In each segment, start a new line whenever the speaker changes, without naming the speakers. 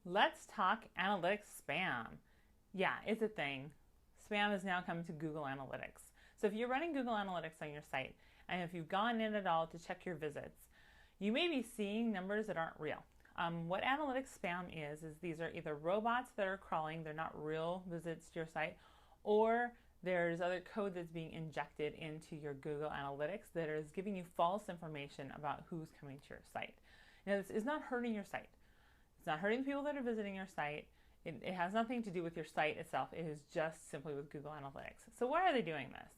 Let's talk analytics spam. Yeah, it's a thing. Spam is now coming to Google Analytics. So if you're running Google Analytics on your site, and if you've gone in at all to check your visits, you may be seeing numbers that aren't real. What analytics spam is these are either robots that are crawling, they're not real visits to your site, or there's other code that's being injected into your Google Analytics that is giving you false information about who's coming to your site. Now, this is not hurting your site. It's not hurting the people that are visiting your site. It has nothing to do with your site itself. It is just simply with Google Analytics. So why are they doing this?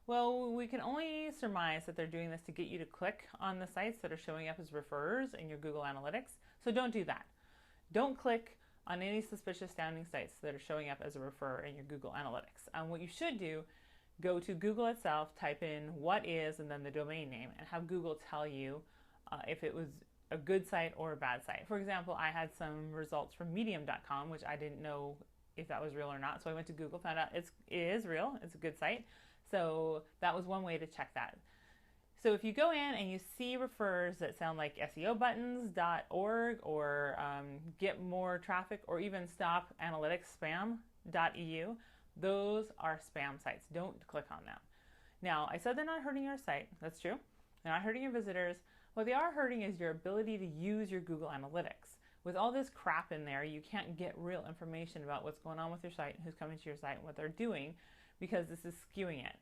Well, we can only surmise that they're doing this to get you to click on the sites that are showing up as referrers in your Google Analytics. So don't do that. Don't click on any suspicious sounding sites that are showing up as a referrer in your Google Analytics. What you should do, go to Google itself, type in what is and then the domain name, and have Google tell you if it was a good site or a bad site. For example, I had some results from medium.com, which I didn't know if that was real or not. So I went to Google, found out it is real, it's a good site. So that was one way to check that. So if you go in and you see refers that sound like SEObuttons.org or get more traffic or even stop analytics spam.eu, those are spam sites. Don't click on them. Now, I said they're not hurting your site. That's true. They're not hurting your visitors. What they are hurting is your ability to use your Google Analytics. With all this crap in there, you can't get real information about what's going on with your site, who's coming to your site, and what they're doing, because this is skewing it.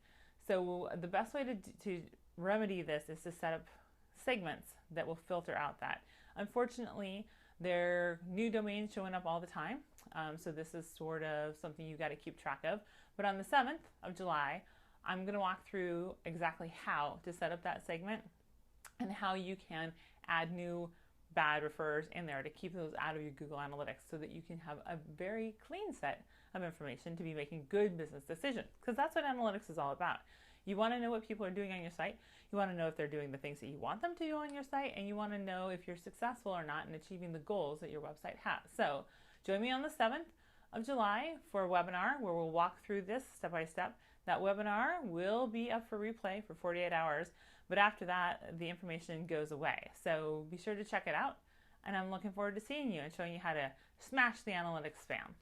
So the best way to remedy this is to set up segments that will filter out that. Unfortunately, there are new domains showing up all the time, so this is sort of something you got to keep track of. But on the 7th of July, I'm going to walk through exactly how to set up that segment and how you can add new bad referrers in there to keep those out of your Google Analytics so that you can have a very clean set of information to be making good business decisions, because that's what analytics is all about. You want to know what people are doing on your site. You want to know if they're doing the things that you want them to do on your site, and you want to know if you're successful or not in achieving the goals that your website has. So join me on the 7th of July for a webinar where we'll walk through this step by step. That webinar will be up for replay for 48 hours, but after that, the information goes away. So be sure to check it out, and I'm looking forward to seeing you and showing you how to smash the analytics spam.